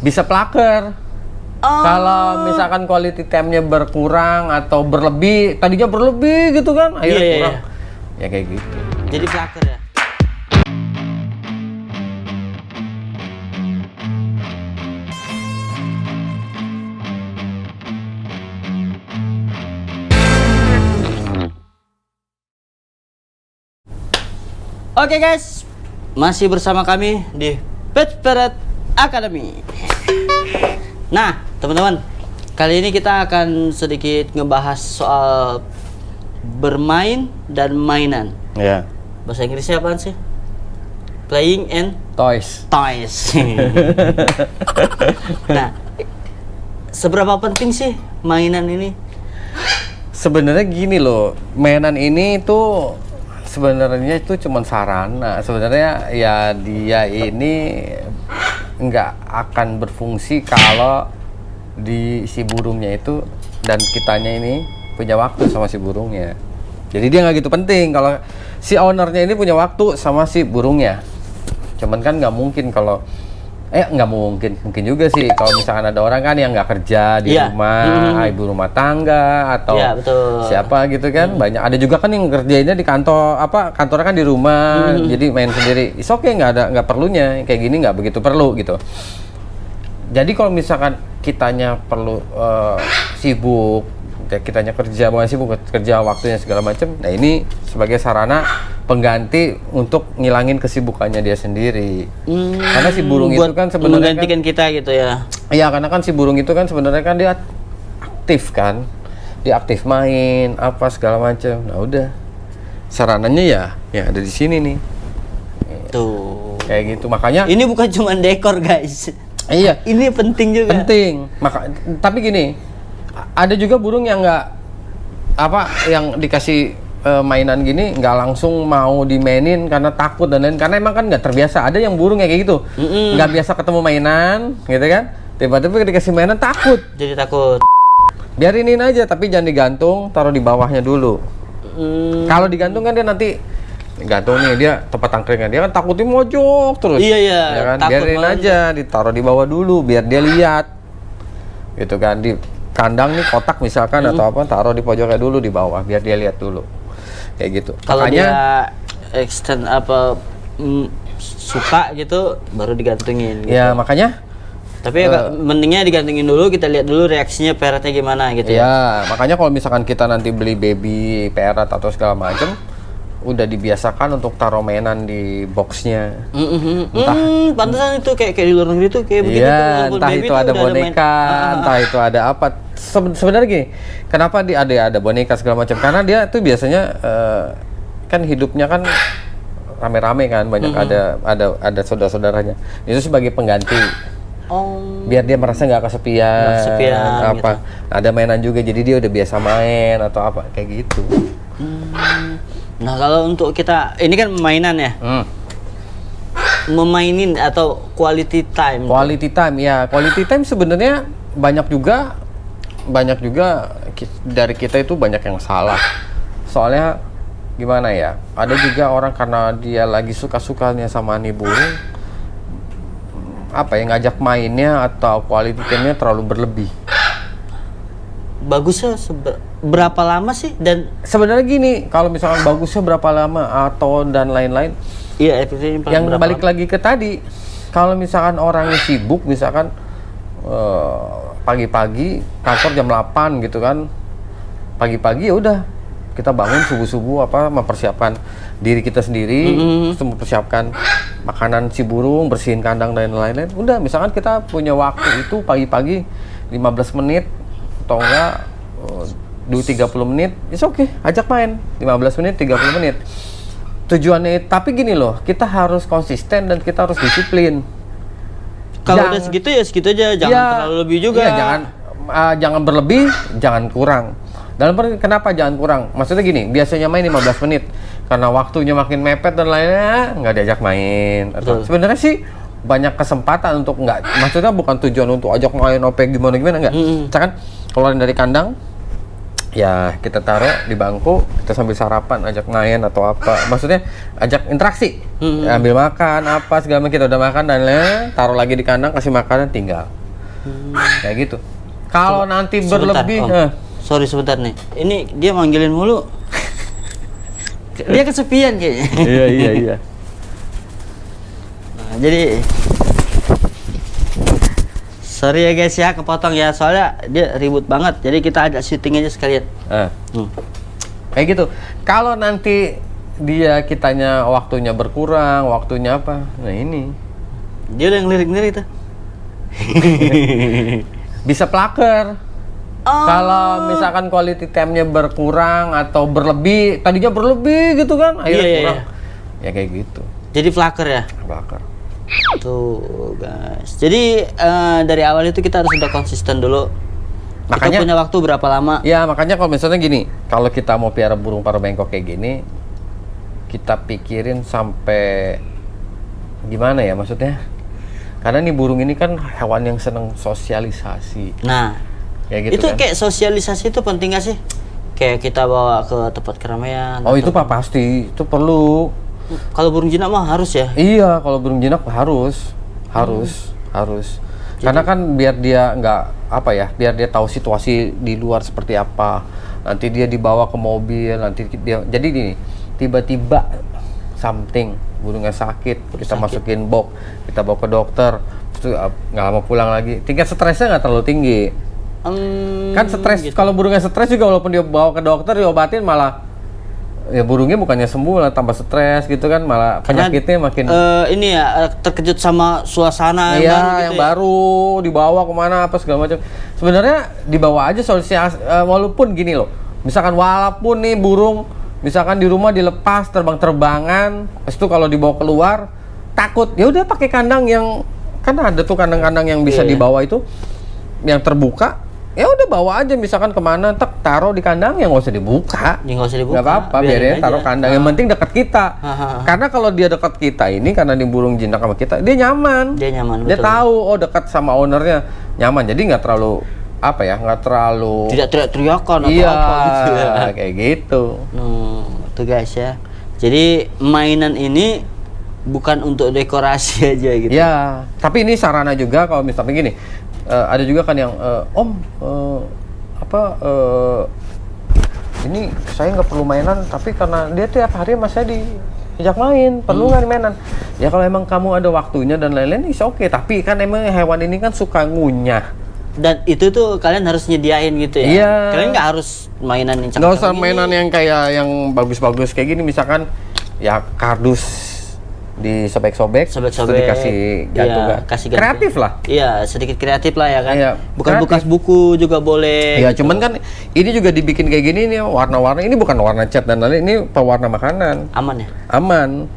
bisa plaker. Kalau misalkan quality time-nya berkurang atau berlebih, tadinya berlebih gitu kan, akhirnya kurang. Ya kayak gitu. Jadi plaker ya. Oke guys, masih bersama kami di Pet Parrot Academy. Nah, teman-teman, kali ini kita akan sedikit ngebahas soal bermain dan mainan. Ya. Bahasa Inggrisnya apaan sih? Playing and Toys. Nah, seberapa penting sih mainan ini? Sebenarnya gini loh, mainan ini tuh sebenarnya itu cuma sarana. Sebenarnya ya dia ini nggak akan berfungsi kalau di si burungnya itu dan kitanya ini punya waktu sama si burungnya. Jadi dia nggak gitu penting kalau si ownernya ini punya waktu sama si burungnya. Cuman kan nggak mungkin kalau nggak mungkin juga sih kalau misalkan ada orang kan yang nggak kerja di rumah, ibu rumah tangga atau siapa gitu kan. Banyak ada juga kan yang kerjainnya di kantor, kantornya kan di rumah, jadi main sendiri. It's okay, nggak perlunya kayak gini, nggak begitu perlu gitu. Jadi kalau misalkan kitanya perlu sibuk, kitanya kerja, bukan sibuk, kerja waktunya segala macam. Nah ini sebagai sarana pengganti untuk ngilangin kesibukannya dia sendiri. Karena si burung itu kan sebenarnya menggantikan kita gitu ya. Iya, karena kan si burung itu kan sebenarnya kan dia aktif kan. Dia aktif main apa segala macam. Nah, udah. Sarananya ya ada di sini nih. Tuh. Kayak gitu. Makanya ini bukan cuma dekor, guys. Iya, ini penting juga. Penting. Tapi gini, ada juga burung yang yang dikasih mainan gini nggak langsung mau dimainin karena takut dan lain, karena emang kan nggak terbiasa. Ada yang burung kayak gitu, nggak biasa ketemu mainan gitu kan, tiba-tiba dikasih mainan takut, jadi takut. Biarinin aja, tapi jangan digantung, taruh di bawahnya dulu. Kalau digantung kan dia nanti gantung nih, dia tempat tangkringan dia kan takutnya mojok terus. Iya ya kan? Biarin aja, ditaruh di bawah dulu biar dia lihat gitu kan. Di kandang nih kotak misalkan atau apa, taruh di pojoknya dulu di bawah biar dia lihat dulu kayak gitu. Kalau dia extend suka gitu baru digantungin gitu. Ya makanya tapi mendingnya digantungin dulu, kita lihat dulu reaksinya parrotnya gimana gitu ya. Makanya kalau misalkan kita nanti beli baby parrot atau segala macam, udah dibiasakan untuk taruh mainan di boxnya. Pantesan itu kayak di luar negeri tuh kayak begitu. Iya, entah itu ada boneka, entah itu ada apa. Sebenarnya gini, kenapa ada boneka segala macam? Karena dia tuh biasanya kan hidupnya kan rame-rame kan, banyak ada saudara-saudaranya. Itu sebagai pengganti. Biar dia merasa nggak kesepian. Apa? Gitu. Ada mainan juga, jadi dia udah biasa main atau apa kayak gitu. Nah kalau untuk kita, ini kan mainan ya, memainin atau quality time. Quality time ya, quality time sebenarnya banyak juga dari kita itu banyak yang salah. Soalnya gimana ya, ada juga orang karena dia lagi suka-sukanya sama nih burung, ngajak mainnya atau quality time-nya terlalu berlebih. Bagusnya berapa lama sih? Dan sebenarnya gini, kalau misalkan bagusnya berapa lama atau dan lain-lain, iya, yang balik lagi ke tadi, kalau misalkan orangnya sibuk, misalkan pagi-pagi kantor jam 8 gitu kan, pagi-pagi ya udah kita bangun subuh-subuh mempersiapkan diri kita sendiri, terus mempersiapkan makanan si burung, bersihin kandang dan lain-lain. Udah, misalkan kita punya waktu itu pagi-pagi 15 menit atau enggak 30 menit, it's okay, ajak main 15 menit, 30 menit. Tujuannya, tapi gini loh, kita harus konsisten dan kita harus disiplin. Kalau udah segitu ya segitu aja, jangan terlalu lebih juga. Iya, jangan berlebih, jangan kurang. Kenapa jangan kurang? Maksudnya gini, biasanya main 15 menit, karena waktunya makin mepet dan lainnya, nggak diajak main. Sebenarnya sih banyak kesempatan untuk maksudnya bukan tujuan untuk ajak main gimana enggak. Misalkan keluarin dari kandang, Ya kita taruh di bangku, kita sambil sarapan, ajak main atau apa. Maksudnya ajak interaksi. Ya, ambil makan, apa segala macam, kita udah makan dan lain, taruh lagi di kandang, kasih makanan, tinggal. Kayak gitu. Kalau nanti Sebentar, berlebih, Om. Sorry sebentar nih. Ini dia manggilin mulu. Dia kesepian kayaknya. iya. Nah, jadi sorry ya guys ya, kepotong ya, soalnya dia ribut banget. Jadi kita ajak syuting aja sekalian. Kayak gitu. Kalau nanti dia kitanya waktunya berkurang, waktunya apa? Nah ini Dia udah ngelirik-ngelirik tuh. bisa plaker. Oh. Kalau misalkan quality time-nya berkurang atau berlebih, tadinya berlebih gitu kan, akhirnya Iya. kurang. Ya kayak gitu. Jadi flaker ya. Plaker. Tuh guys. Jadi dari awal itu kita harus udah konsisten dulu. Kita Makanya- punya waktu berapa lama? Ya makanya kalau misalnya gini, kalau kita mau piara burung paruh bengkok kayak gini, kita pikirin sampai gimana ya maksudnya? Karena nih burung ini kan hewan yang seneng sosialisasi, Nah, kayak gitu itu kan. kayak sosialisasi itu penting gak sih? Kayak kita bawa ke tempat keramaian. Oh atau- itu pak pasti, itu perlu. Kalau burung jinak mah harus ya. Iya, kalau burung jinak harus. Karena kan biar dia nggak apa ya, biar dia tahu situasi di luar seperti apa. Nanti dia dibawa ke mobil, nanti dia jadi gini, tiba-tiba something burungnya sakit, kita masukin box, kita bawa ke dokter, terus nggak lama pulang lagi. Tingkat stresnya nggak terlalu tinggi. Kan stres, gitu. kalau burungnya stres juga walaupun dia bawa ke dokter diobatin malah ya burungnya bukannya sembuh lah tambah stres gitu kan, malah Karena, penyakitnya makin ini ya terkejut sama suasana iya, baru gitu yang ya. baru dibawa kemana apa segala macam. Sebenarnya dibawa aja solusi walaupun gini loh. Misalkan walaupun nih burung misalkan di rumah dilepas terbang-terbangan, habis itu kalau dibawa keluar takut, ya udah pakai kandang yang kan ada tuh kandang-kandang yang bisa Iya. dibawa itu yang terbuka. Ya udah bawa aja misalkan kemana, taruh di kandang yang nggak usah dibuka. Ya, nggak usah dibuka, Nggak apa-apa, biarin biarin aja. taruh kandang. Yang penting dekat kita. Karena kalau dia dekat kita ini karena di burung jinak sama kita, dia nyaman. Dia nyaman, Dia betul. tahu oh dekat sama ownernya nyaman. Jadi nggak terlalu apa ya, nggak terlalu Tidak teriak-teriakan atau iya, apa gitu ya. kayak gitu. Tuh guys ya. Jadi mainan ini bukan untuk dekorasi aja gitu. Ya, tapi ini sarana juga kalau misalnya gini. Ada juga kan yang ini saya nggak perlu mainan tapi karena dia tiap hari mas saya diajak main perlu nggak mainan ya kalau emang kamu ada waktunya dan lain-lain is oke tapi kan emang hewan ini kan suka ngunyah Dan itu tuh kalian harus nyediain gitu ya. Iya. Kalian nggak harus mainan yang nggak usah cakep-cakep mainan gini. yang kayak yang bagus-bagus kayak gini misalkan ya kardus disobek-sobek terus Sobek-sobek. dikasih gantung Iya, kasih gantung. kreatif lah. Iya, sedikit kreatif lah ya kan. Iya, Bukan kreatif. bekas buku juga boleh. Ya gitu. cuman kan ini juga dibikin kayak gini nih warna-warna ini bukan warna cat dan lain ini pewarna makanan aman ya. aman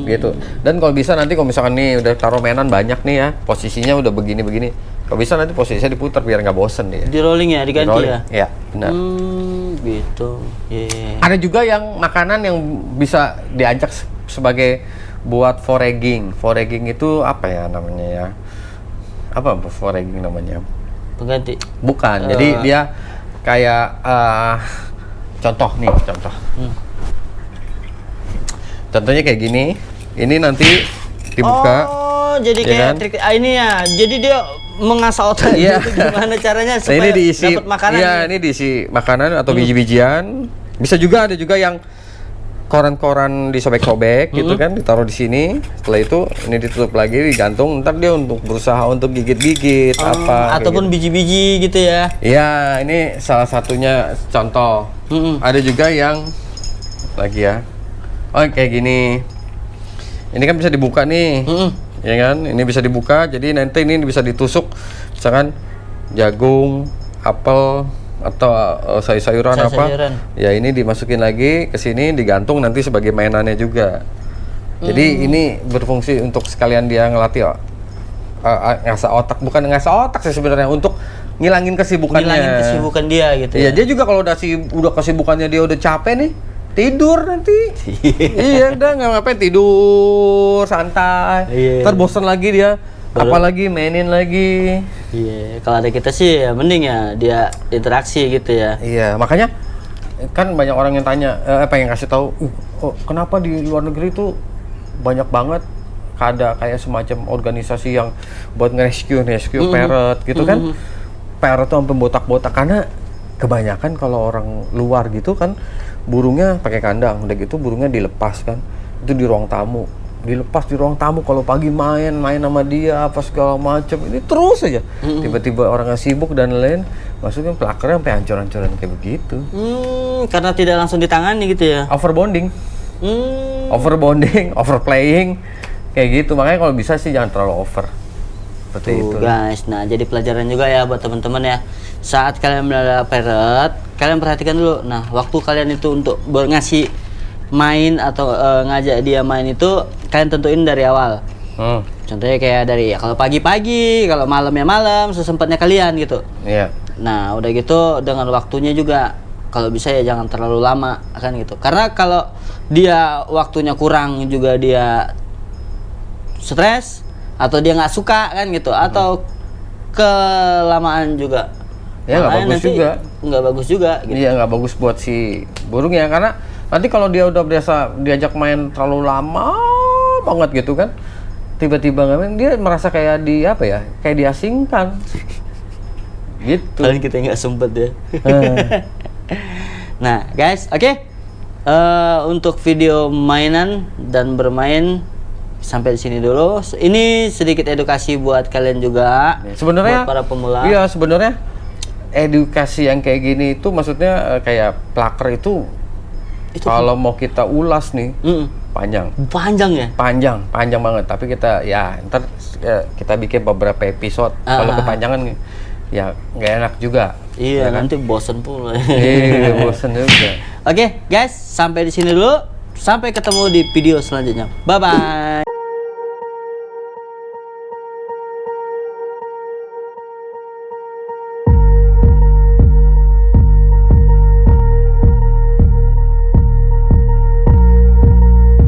gitu. Dan kalau bisa nanti kalau misalkan nih udah taruh mainan banyak nih ya posisinya udah begini-begini kalau bisa nanti posisinya diputar biar nggak bosen dia. Di rolling ya, diganti Rolling. ya. Iya benar. Gitu. Iya. Ada juga yang makanan yang bisa diajak sebagai buat foraging. Foraging itu apa ya namanya ya? Apa foraging namanya? Pengganti. Bukan. Jadi dia kayak contoh nih, contoh. Contohnya kayak gini. Ini nanti dibuka. Oh, jadi Ya kayak kan? trik ini ya. Jadi dia mengasah otak Iya. gitu gimana caranya Nah, supaya ini diisi dapat makanan. Iya, ini diisi makanan atau biji-bijian. Bisa juga ada juga yang koran-koran disobek-sobek gitu kan, ditaruh di sini. Setelah itu ini ditutup lagi, digantung. Ntar dia untuk berusaha untuk gigit-gigit apa. Ataupun biji-biji gitu ya. Iya, ini salah satunya contoh. Ada juga yang lagi ya. Oh, kayak gini. Ini kan bisa dibuka nih. Ya kan? Ini bisa dibuka. Jadi nanti ini bisa ditusuk misalkan jagung, apel atau sayur-sayuran apa. Sayur-sayuran. Ya, ini dimasukin lagi ke sini digantung nanti sebagai mainannya juga. Jadi ini berfungsi untuk sekalian dia ngelatih ngasah otak, bukan ngasah otak sih sebenarnya untuk ngilangin kesibukannya. Ngilangin kesibukan dia gitu Iya, ya. dia juga kalau udah kesibukannya dia udah capek nih, tidur nanti. Iya, udah nggak ngapain tidur santai. Iya. Ntar bosan lagi dia apalagi mainin lagi. Iya, kalau ada kita sih ya mending ya dia interaksi gitu ya. Iya, makanya kan banyak orang yang tanya, pengen kasih tahu, oh, kenapa di luar negeri tuh banyak banget ada kayak semacam organisasi yang buat rescue parrot gitu kan. Parrot tuh sampai botak-botak karena kebanyakan kalau orang luar gitu kan burungnya pakai kandang, udah gitu burungnya dilepas kan. Itu di ruang tamu. Dilepas di ruang tamu, kalau pagi main sama dia apa segala macam, ini terus aja. Tiba-tiba orang yang sibuk dan lain, maksudnya pelakarnya sampai hancur-hancuran kayak begitu. Karena tidak langsung ditangani gitu ya. Overbonding, overbonding, overplaying, kayak gitu. Makanya kalau bisa sih jangan terlalu over. Seperti itu. Guys, nah jadi pelajaran juga ya buat teman-teman ya. Saat kalian melihara parrot, kalian perhatikan dulu. Nah, waktu kalian itu untuk ngasih main atau ngajak dia main itu kalian tentuin dari awal. Contohnya kayak dari ya kalau pagi-pagi, kalau malam ya malam, sesempatnya kalian gitu. Iya. Nah, udah gitu dengan waktunya juga kalau bisa ya jangan terlalu lama kan gitu. Karena kalau dia waktunya kurang juga dia stres atau dia nggak suka kan gitu atau kelamaan juga. Ya nggak bagus juga. Nggak bagus juga gitu. Iya, nggak bagus buat si burung ya, karena nanti kalau dia udah biasa diajak main terlalu lama banget gitu kan, tiba-tiba nggak main, dia merasa kayak di apa ya, kayak diasingkan gitu. Kalian kita nggak sempet ya. Nah guys, oke. Untuk video mainan dan bermain sampai di sini dulu. Ini sedikit edukasi buat kalian juga. Sebenarnya buat para pemula. Iya, sebenarnya edukasi yang kayak gini itu maksudnya kayak plaker itu kalau mau kita ulas nih panjang ya, panjang banget. Tapi kita ya ntar kita bikin beberapa episode. Kalau kepanjangan ya nggak enak juga. Iya, ya kan? nanti bosen pula. Iya, bosen juga. Oke guys, sampai di sini dulu. Sampai ketemu di video selanjutnya. Bye bye.